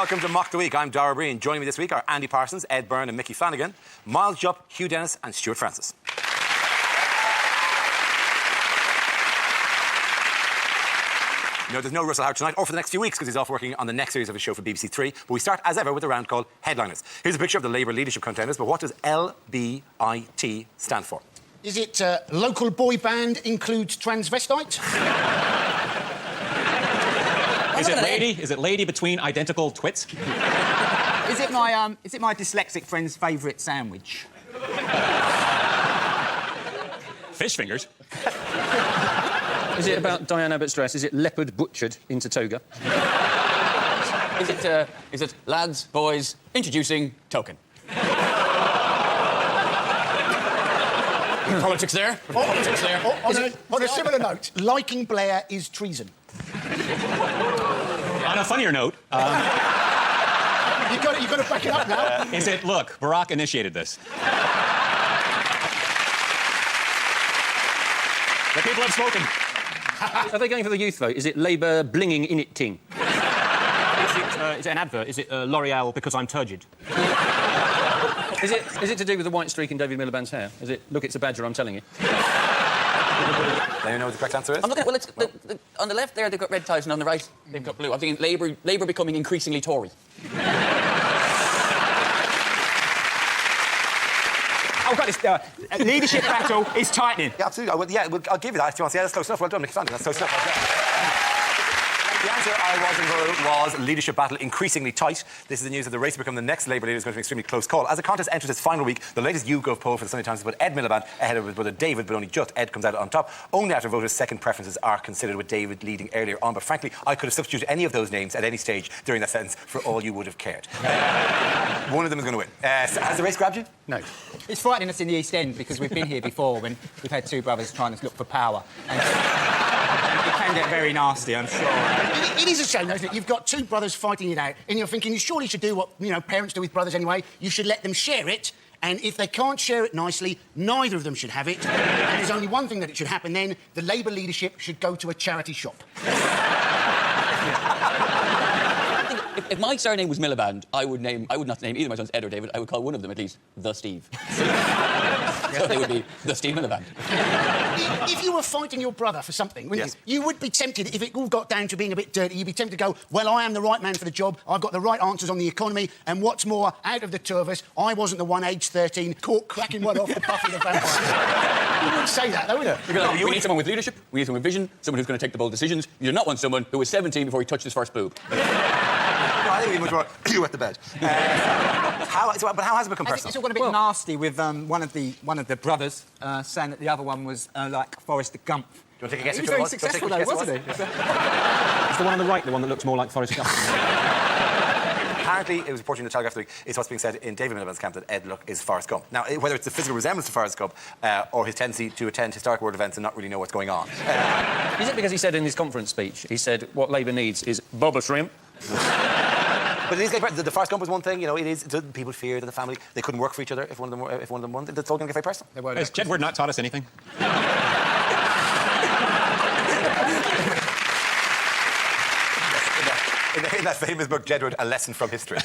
Welcome to Mock the Week. I'm Dara Breen. Joining me this week are Andy Parsons, Ed Byrne and Mickey Flanagan, Miles Jupp, Hugh Dennis and Stuart Francis. No, there's no Russell Howard tonight or for the next few weeks because he's off working on the next series of his show for BBC Three. But we start, as ever, with a round called Headliners. Here's a picture of the Labour leadership contenders, but what does LBIT stand for? Is it local boy band includes transvestite? Is it lady between identical twits? Is it my dyslexic friend's favourite sandwich? Fish fingers? Is it about Diane Abbott's dress? Is it leopard butchered into toga? Is it lads, boys, introducing token? Politics there? Politics there? On a similar note, liking Blair is treason. On a funnier note... You've got to back it up now. Is it, look, Barack initiated this. The people have spoken. Are they going for the youth vote? Is it Labour blinging in it ting? Is it an advert? Is it L'Oreal because I'm turgid? Is it to do with the white streak in David Miliband's hair? Is it, look, it's a badger, I'm telling you? Anyone know what the correct answer is? I'm looking at, well, it's on the left there they've got red ties and on the right they've got blue. I'm thinking Labour becoming increasingly Tory. Oh, God, this leadership battle is tightening. Yeah, absolutely. I'll give you that if you want to. Yeah, that's close enough. Well done, Mickey Flanagan. That's close enough. The answer I wasn't for was leadership battle increasingly tight. This is the news that the race to become the next Labour leader is going to be an extremely close call. As the contest enters its final week, the latest YouGov poll for the Sunday Times has put Ed Miliband ahead of his brother David, but only just Ed comes out on top. Only after voters' second preferences are considered, with David leading earlier on. But frankly, I could have substituted any of those names at any stage during that sentence for all you would have cared. One of them is going to win. Has the race grabbed you? No. It's frightening us in the East End because we've been here before when we've had two brothers trying to look for power. And it can get very nasty, I'm sure. It is a shame, isn't it? You've got two brothers fighting it out, and you're thinking you surely should do what, parents do with brothers anyway. You should let them share it, and if they can't share it nicely, neither of them should have it. And there's only one thing that it should happen then: the Labour leadership should go to a charity shop. If my surname was Miliband, I would not name either of my sons Ed or David. I would call one of them at least the Steve. So they would be the Steve Miliband. If you were fighting your brother for something, wouldn't Yes. you would be tempted, if it all got down to being a bit dirty, you'd be tempted to go, well, I am the right man for the job, I've got the right answers on the economy, and what's more, out of the two of us, I wasn't the one aged 13 caught cracking one off the Buffy the Vampire. You wouldn't say that, though, would you? We need someone with leadership, we need someone with vision, someone who's going to take the bold decisions. You do not want someone who was 17 before he touched his first boob. No, I think we much more you at the bed. How has it become personal? It's all got a bit nasty with one of the brothers saying that the other one was like Forrest Gump. Do you want to take a guess? He was very successful, though, wasn't he? Is the one on the right the one that looks more like Forrest Gump? Apparently, it was reported in the Telegraph this week, it's what's being said in David Miliband's camp that Ed is Forrest Gump. Now, whether it's the physical resemblance to Forrest Gump or his tendency to attend historic world events and not really know what's going on. Is it because he said in his conference speech, he said what Labour needs is Boba shrimp? But it is the Forrest Gump was one thing, it is. People feared that the family, they couldn't work for each other if one of them won. That's all going to get very personal. Has Jedward not taught us anything? In that famous book, Jedward, A Lesson from History.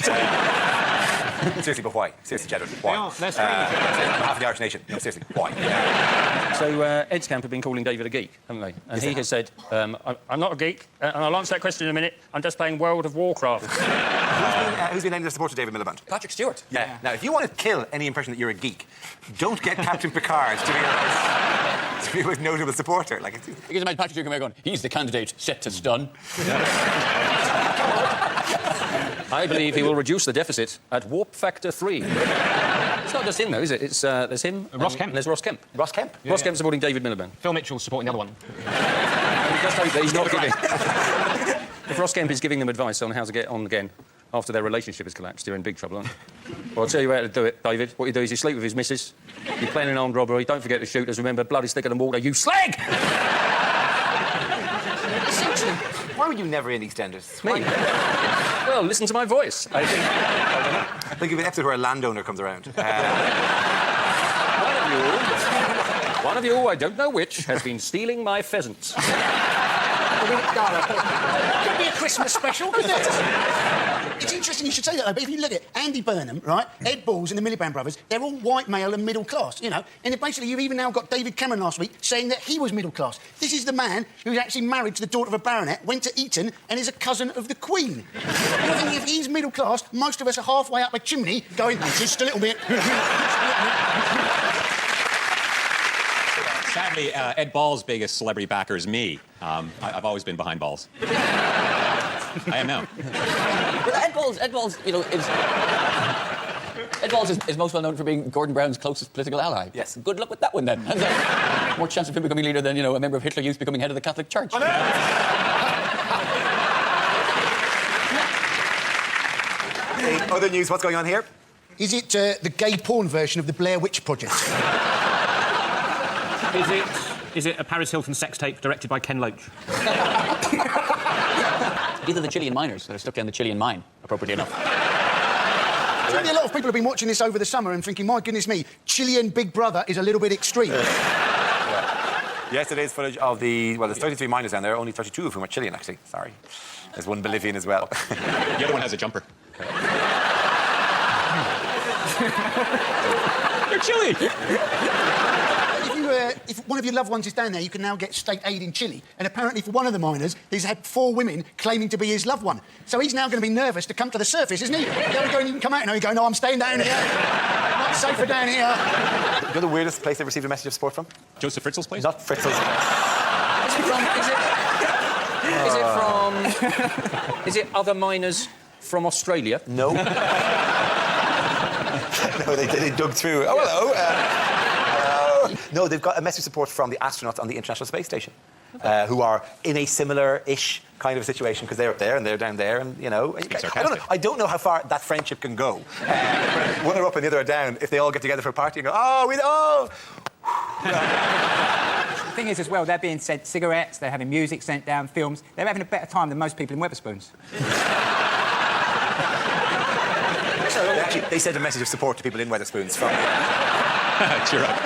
Seriously, but why? Seriously, Jedward, why? On behalf of the Irish nation, no, seriously, why? So Ed's camp have been calling David a geek, haven't they? And he has said, I'm not a geek, and I'll answer that question in a minute. I'm just playing World of Warcraft. Who's been named as a supporter of David Miliband? Patrick Stewart. Yeah. Now, if you want to kill any impression that you're a geek, don't get Captain Picard to be a most notable supporter. Because imagine Patrick Stewart going, he's the candidate set to stun. I believe he will reduce the deficit at warp factor 3. It's not just him, though, is it? It's there's him. Ross Kemp. There's Ross Kemp. Ross Kemp? Ross Kemp supporting David Miliband. Phil Mitchell's supporting the other one. Just hope that he's not giving... If Ross Kemp is giving them advice on how to get on again after their relationship has collapsed, you're in big trouble, aren't you? Well, I'll tell you how to do it, David. What you do is you sleep with his missus, you plan an armed robbery, don't forget to shoot us, remember, blood is thicker than water, you slag! Essentially, Why were you never in EastEnders? Me? Well, listen to my voice. I think... I think of an episode where a landowner comes around. One of you, I don't know which, has been stealing my pheasants. could be a Christmas special, couldn't it? It's interesting you should say that, though, but if you look at Andy Burnham, right, Ed Balls and the Miliband brothers, they're all white, male and middle class, you know. And then basically you've even now got David Cameron last week saying that he was middle class. This is the man who's actually married to the daughter of a baronet, went to Eton and is a cousin of the Queen. I think if he's middle class, most of us are halfway up a chimney going, just a little bit. Sadly, Ed Ball's biggest celebrity backer is me. I've always been behind Balls. I am now. Well, Ed Balls, you know, Ed Balls is most well known for being Gordon Brown's closest political ally. Yes. Good luck with that one, then. More chance of him becoming leader than, you know, a member of Hitler Youth becoming head of the Catholic Church. Other news, what's going on here? Is it the gay porn version of the Blair Witch Project? Is it a Paris Hilton sex tape directed by Ken Loach? Either the Chilean miners that are stuck down the Chilean mine, appropriately enough. Certainly a lot of people have been watching this over the summer and thinking, my goodness me, Chilean Big Brother is a little bit extreme. Yesterday's footage of the... Well, there's 33 miners down there, only 32 of whom are Chilean, actually. Sorry. There's one Bolivian as well. The other one has a jumper. They're Chile! If one of your loved ones is down there, you can now get state aid in Chile. And apparently for one of the miners, he's had 4 women claiming to be his loved one. So he's now going to be nervous to come to the surface, isn't he? He's going to even come out and he's going, no, I'm staying down here. Not safer down here. You know the weirdest place they've received a message of support from? Joseph Fritzl's place? Not Fritzl's. Is it other miners from Australia? No. No, they dug through. Oh, hello. No, they've got a message of support from the astronauts on the International Space Station, who are in a similar-ish kind of situation because they're up there and they're down there, and you know, I don't know how far that friendship can go. One are up and the other are down. If they all get together for a party and go, The thing is, as well, they're being sent cigarettes, they're having music sent down, films. They're having a better time than most people in Wetherspoons. They sent a message of support to people in Wetherspoons from. Cheer up.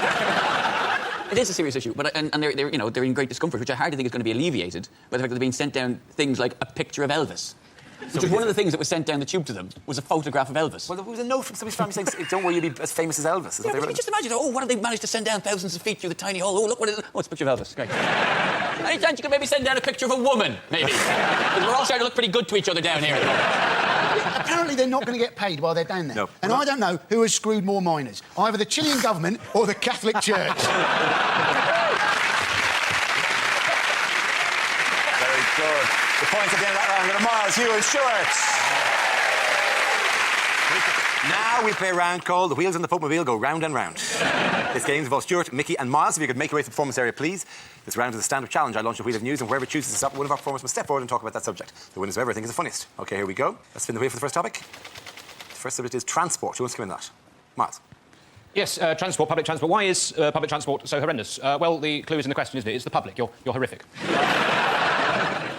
It is a serious issue, but and they're you know, they're in great discomfort, which I hardly think is going to be alleviated by the fact that they're being sent down things like a picture of Elvis. Which is one of the things that was sent down the tube to them, was a photograph of Elvis. Well, there was a note from somebody's family saying, don't worry, you'll be as famous as Elvis. Yeah, but you just imagine, what have they managed to send down thousands of feet through the tiny hole? Oh, look what it is. Oh, it's a picture of Elvis. Great. Any chance you could maybe send down a picture of a woman, maybe? Because we're all starting to look pretty good to each other down here at the moment. Apparently they're not going to get paid while they're down there. No. And I don't know who has screwed more miners, either the Chilean government or the Catholic Church. Very good. The points at the end of that round go to Miles, Hugh and Stuart. Now we play a round called The Wheels on the Footmobile Go Round and Round. This game involves Stuart, Mickey and Miles. If you could make your way to the performance area, please. This round is a stand-up challenge. I launch a wheel of news, and whoever chooses to stop, one of our performers must step forward and talk about that subject. The winners of whoever I think is the funniest. OK, here we go. Let's spin the wheel for the first topic. The first subject is transport. Who wants to come in that? Miles. Yes, transport, public transport. Why is public transport so horrendous? Well, the clue is in the question, isn't it? It's the public. You're horrific.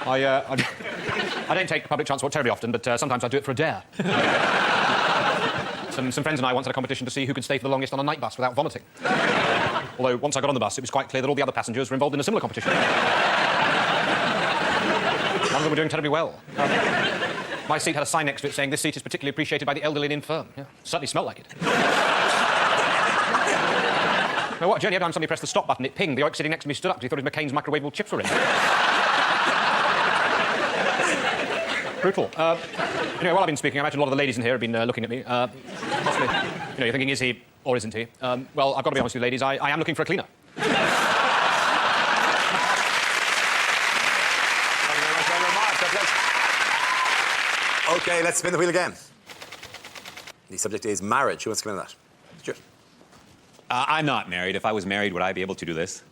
I don't take public transport terribly often, but sometimes I do it for a dare. Some friends and I once had a competition to see who could stay for the longest on a night bus without vomiting. Although, once I got on the bus, it was quite clear that all the other passengers were involved in a similar competition. None of them were doing terribly well. My seat had a sign next to it saying, "This seat is particularly appreciated by the elderly and infirm." Yeah, certainly smelled like it. Now, what a journey every time somebody pressed the stop button, it pinged. The oik sitting next to me stood up because he thought his McCain's microwavable chips were in. Brutal. You know, while I've been speaking, I imagine a lot of the ladies in here have been looking at me. Possibly, you know, you're thinking, is he or isn't he? Well, I've got to be honest with you, ladies, I am looking for a cleaner. OK, let's spin the wheel again. The subject is marriage. Who wants to come in that? Stuart. I'm not married. If I was married, would I be able to do this?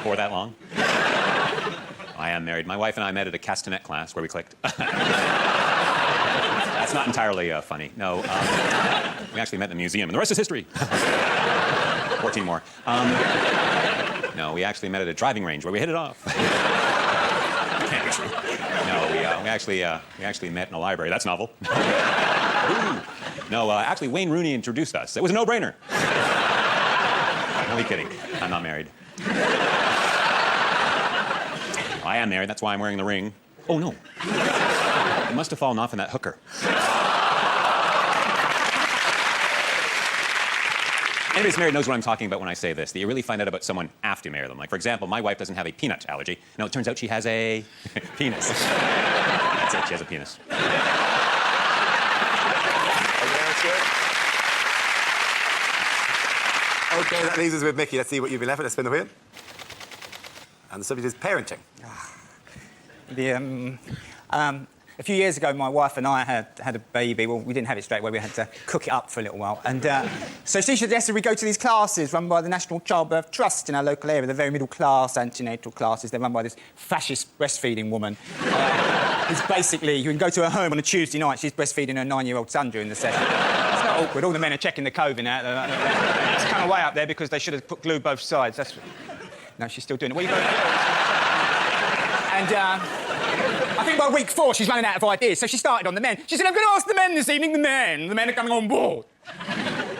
For that long? I am married. My wife and I met at a castanet class where we clicked. That's not entirely funny. No, we actually met in a museum, and the rest is history. 14 more. No, we actually met at a driving range where we hit it off. Can't be true. No, we actually met in a library. That's novel. No, actually, Wayne Rooney introduced us. It was a no-brainer. I'm only kidding. I'm not married. I I am married. That's why I'm wearing the ring. Oh, no. It must have fallen off in that hooker. Anybody who's married knows what I'm talking about when I say this, that you really find out about someone after you marry them. Like, for example, my wife doesn't have a peanut allergy. No, it turns out she has a penis. That's it, she has a penis. Okay, that's good. Okay, that leaves us with Mickey. Let's see what you've been left with. Let's spin the wheel. And the subject is parenting. A few years ago, my wife and I had a baby. Well, we didn't have it straight away. We had to cook it up for a little while. And so she suggested we go to these classes run by the National Childbirth Trust in our local area. They're very middle-class antenatal classes. They're run by this fascist breastfeeding woman. It's basically, you can go to her home on a Tuesday night. She's breastfeeding her 9-year-old son during the session. It's not awkward. All the men are checking the coving out. It's kind of way up there because they should have put glue both sides. No, she's still doing it. What are you going to do? And I think by week 4, she's running out of ideas, so she started on the men. She said, I'm going to ask the men this evening, the men. The men are coming on board.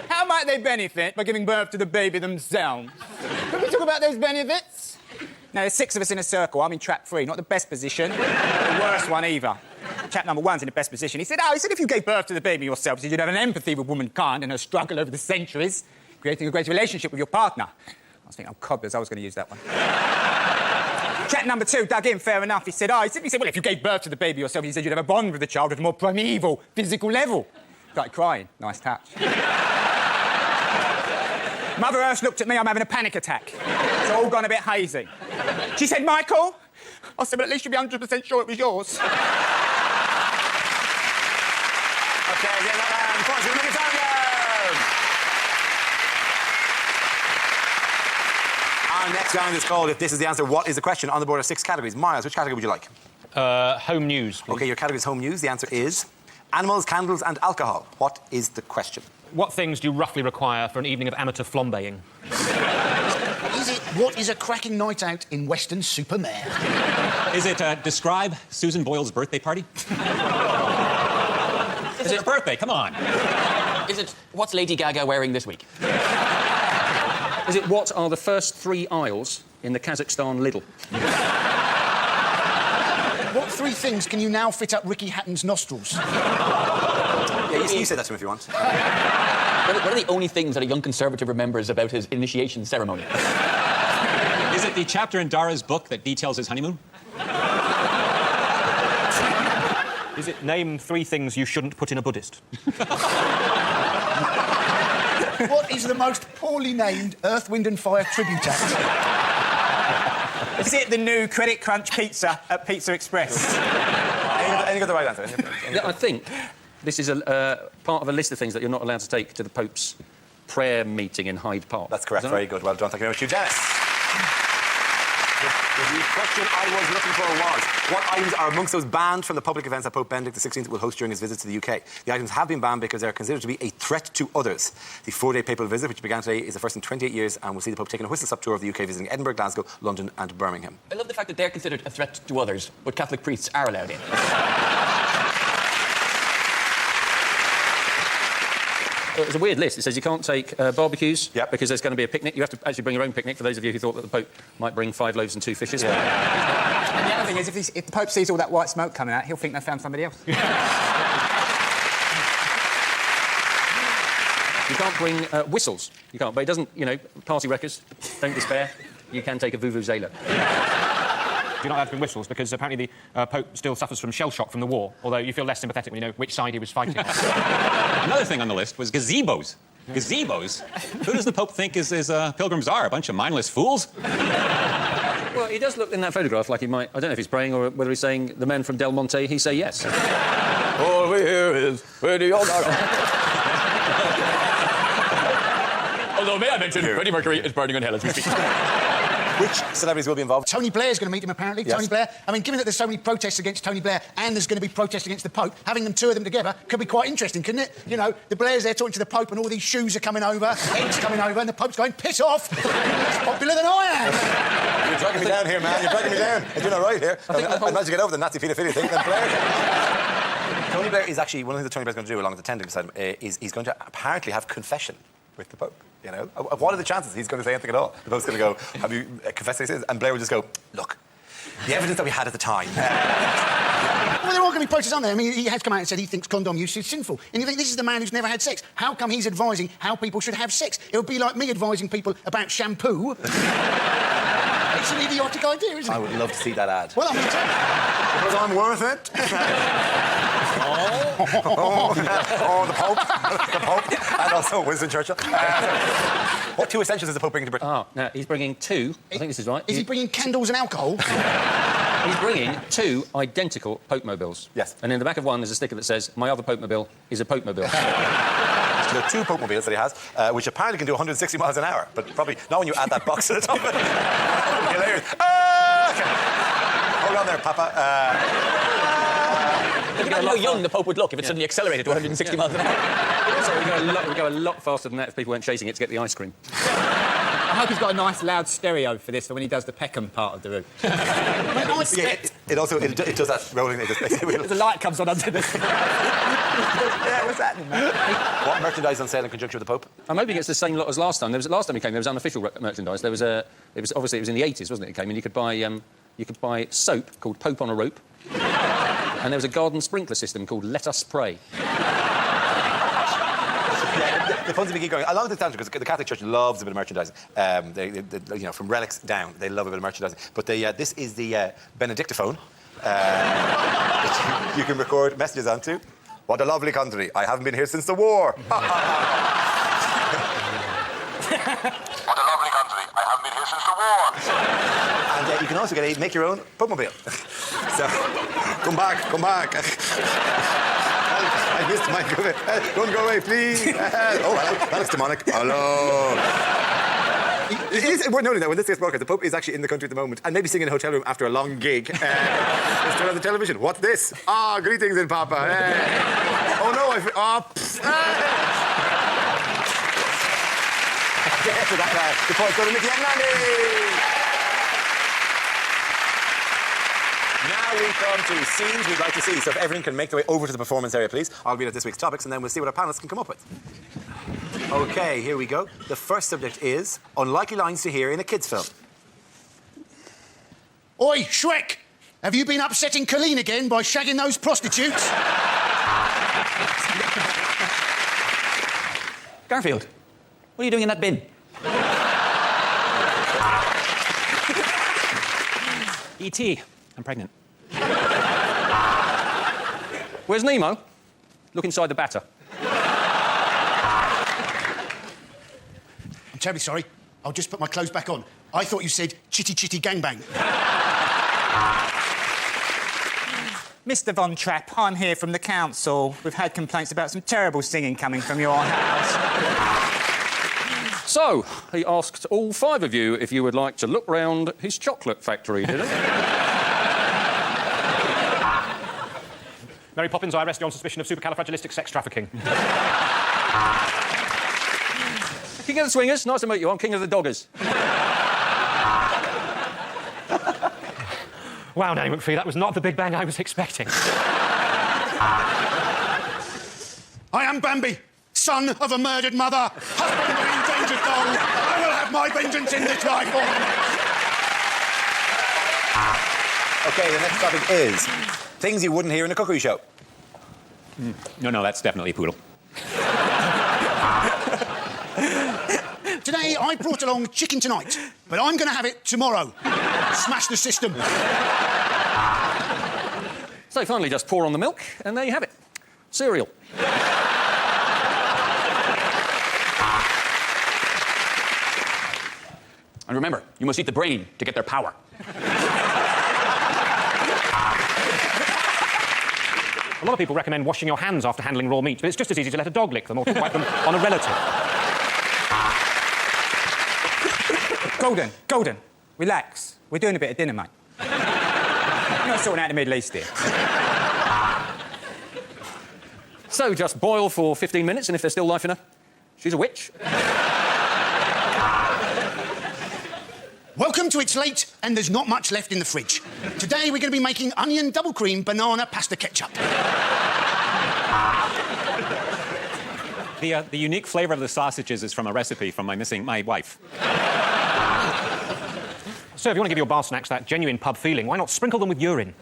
How might they benefit by giving birth to the baby themselves? Can we talk about those benefits? Now, there's 6 of us in a circle. I'm in trap 3, not the best position, the worst one either. Chap number 1's in the best position. He said, if you gave birth to the baby yourself, you'd have an empathy with womankind and her struggle over the centuries, creating a great relationship with your partner. I was thinking, oh, cobblers, I was going to use that one. Chap number 2 dug in, fair enough. He said, well, if you gave birth to the baby yourself, he said you'd have a bond with the child at a more primeval, physical level. Started crying. Nice touch. Mother Earth looked at me, I'm having a panic attack. It's all gone a bit hazy. She said, Michael? I said, well, at least you'll be 100% sure it was yours. Okay, get that round. Points for Mickey Tango. Our next round is called If This Is the Answer, What is the Question? On the board are 6 categories. Miles, which category would you like? Home news, please. OK, your category is home news. The answer is animals, candles and alcohol. What is the question? What things do you roughly require for an evening of amateur flambeing? What is a cracking night out in Weston-super-Mare? Is it describe Susan Boyle's birthday party? Is it her birthday? Come on. Is it what's Lady Gaga wearing this week? Is it what are the first 3 aisles in the Kazakhstan Lidl? What 3 things can you now fit up Ricky Hatton's nostrils? Yeah, you say that to him if you want. What are the only things that a young Conservative remembers about his initiation ceremony? Is it the chapter in Dara's book that details his honeymoon? Is it name 3 things you shouldn't put in a Buddhist? What is the most poorly named Earth, Wind and Fire tribute act? Is it the new Credit Crunch pizza at Pizza Express? And you got the right answer. Yeah, I think this is a part of a list of things that you're not allowed to take to the Pope's prayer meeting in Hyde Park. That's correct. Very good. Well done. Thank you very much, Hugh Dennis. The question I was looking for was, what items are amongst those banned from the public events that Pope Benedict XVI will host during his visit to the UK? The items have been banned because they are considered to be a threat to others. The 4-day papal visit, which began today, is the first in 28 years and will see the Pope taking a whistle-stop tour of the UK, visiting Edinburgh, Glasgow, London and Birmingham. I love the fact that they're considered a threat to others, but Catholic priests are allowed in. It's a weird list. It says you can't take barbecues because there's going to be a picnic. You have to actually bring your own picnic, for those of you who thought that the Pope might bring 5 loaves and 2 fishes. And the other thing is, if the Pope sees all that white smoke coming out, he'll think they found somebody else. You can't bring whistles. You can't. But it doesn't, party wreckers, don't despair. You can take a vuvuzela. You're not allowed to bring whistles because apparently the Pope still suffers from shell shock from the war, although you feel less sympathetic when you know which side he was fighting. Another thing on the list was gazebos. Gazebos? Who does the Pope think is pilgrims are? A bunch of mindless fools? Well, he does look in that photograph like he might... I don't know if he's praying or whether he's saying the men from Del Monte, he say yes. All we hear is... Although, may I mention, Freddie Mercury is burning in hell as we speak. Which celebrities will be involved? Tony Blair's going to meet him, apparently. Yes. Tony Blair. I mean, given that there's so many protests against Tony Blair and there's going to be protests against the Pope, having them 2 of them together could be quite interesting, couldn't it? The Blairs there talking to the Pope and all these shoes are coming over, heads coming over, and the Pope's going, piss off! You're less popular than I am! You're dragging me down here, man. You're dragging me down. You're doing all right here. I'd manage to get over the Nazi paedophilia thing, then Blair... Tony Blair is actually... One of the things that Tony Blair's going to do, along with the tending beside him, is he's going to apparently have confession with the Pope. What are the chances he's going to say anything at all? The Pope's going to go, have you confessed any sins? And Blair will just go, look, The evidence that we had at the time. Well, there are going to be posters on there. I mean, he has come out and said he thinks condom use is sinful. And you think, this is the man who's never had sex. How come he's advising how people should have sex? It would be like me advising people about shampoo. It's an idiotic idea, isn't it? I would love to see that ad. Well, I'm going to tell you. Because I'm worth it. The Pope. The Pope. And also Winston Churchill. What two essentials is the Pope bringing to Britain? Oh, no, he's bringing two. I think this is right. Is he bringing candles and alcohol? He's bringing two identical Pope-mobiles. Yes. And in the back of one, there's a sticker that says, my other Pope-mobile is a Pope-mobile. There are two Pope-mobiles that he has, which apparently can do 160 miles an hour, but probably not when you add that box to the top of it. Hilarious. Okay. Hold on there, Papa. Can you imagine how young the Pope would look if it suddenly accelerated to 160 miles an hour? Also, we go a lot faster than that if people weren't chasing it to get the ice cream. I hope he's got a nice loud stereo for this for when he does the Peckham part of the route. It also does that rolling. The light comes on under the... Yeah, what's that? What merchandise on sale in conjunction with the Pope? I'm hoping it's the same lot as last time. Last time he came, there was unofficial merchandise. It was obviously it was in the 80s, wasn't it? It came, and you could buy soap called Pope on a Rope, and there was a garden sprinkler system called Let Us Pray. The fun's keep going. Along this tangent, because the Catholic Church loves a bit of merchandising. They from relics down, they love a bit of merchandising. But this is the Benedictophone, which you can record messages onto. What a lovely country. I haven't been here since the war. What a lovely country. I haven't been here since the war. And you can also make your own Pope-mobile. So, come back. I missed my good. Don't go away, please. Oh, hello. That looks demonic. Hello. It is worth noting that when this gets broadcast, the Pope is actually in the country at the moment and maybe singing in a hotel room after a long gig. It's still on the television. What's this? Greetings in Papa. Oh, no, Get to that. The point's going to Mickey and Nanny. Now we come to scenes we'd like to see. So if everyone can make their way over to the performance area, please. I'll read out this week's topics, and then we'll see what our panelists can come up with. OK, here we go. The first subject is unlikely lines to hear in a kids' film. Oi, Shrek! Have you been upsetting Colleen again by shagging those prostitutes? Garfield, what are you doing in that bin? E.T., I'm pregnant. Where's Nemo? Look inside the batter. I'm terribly sorry. I'll just put my clothes back on. I thought you said chitty chitty gangbang. Mr. Von Trapp, I'm here from the council. We've had complaints about some terrible singing coming from your house. So, he asked all five of you if you would like to look round his chocolate factory, did he? Mary Poppins, I arrest you on suspicion of supercalifragilistic sex trafficking. King of the Swingers, nice to meet you. I'm King of the Doggers. Wow, Nanny McPhee, that was not the Big Bang I was expecting. I am Bambi, son of a murdered mother, husband of an endangered doll. I will have my vengeance in this life. OK, the next topic is things you wouldn't hear in a cookery show. No, that's definitely poodle. Today, I brought along chicken tonight, but I'm going to have it tomorrow. Smash the system. So finally, just pour on the milk, and there you have it. Cereal. And remember, you must eat the brain to get their power. A lot of people recommend washing your hands after handling raw meat, but it's just as easy to let a dog lick them or to wipe them on a relative. Golden, relax. We're doing a bit of dinner, mate. You're not sorting out the Middle East here. So just boil for 15 minutes, and if there's still life in her, she's a witch. Welcome to It's Late and There's Not Much Left in the Fridge. Today we're going to be making onion double cream banana pasta ketchup. The unique flavour of the sausages is from a recipe from my wife. Sir, if you want to give your bar snacks that genuine pub feeling, why not sprinkle them with urine?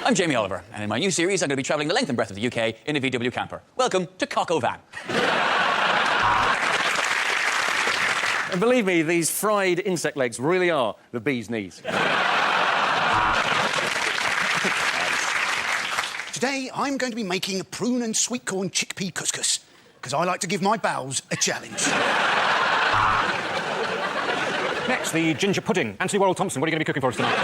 I'm Jamie Oliver, and in my new series, I'm going to be travelling the length and breadth of the UK in a VW camper. Welcome to Coco Van. And believe me, these fried insect legs really are the bee's knees. Today, I'm going to be making prune and sweet corn chickpea couscous, because I like to give my bowels a challenge. Next, the ginger pudding. Anthony Worrell-Thompson, what are you going to be cooking for us tonight?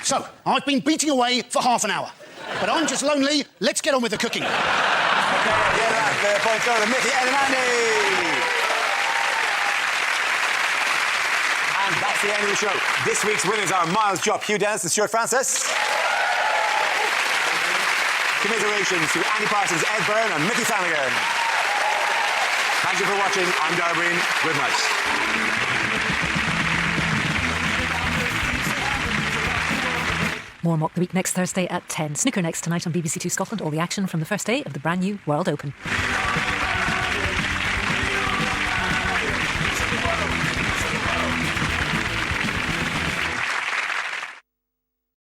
So, I've been beating away for half an hour, but I'm just lonely. Let's get on with the cooking. Okay, the point go to Mickey and Andy. And that's the end of the show. This week's winners are Miles Jupp, Hugh Dennis and Stuart Francis. Commiserations to Andy Parsons, Ed Byrne and Mickey Flanagan. Thank you for watching. I'm Darbreen. Good night. More Mock the Week next Thursday at 10. Snooker next tonight on BBC Two Scotland. All the action from the first day of the brand new World Open.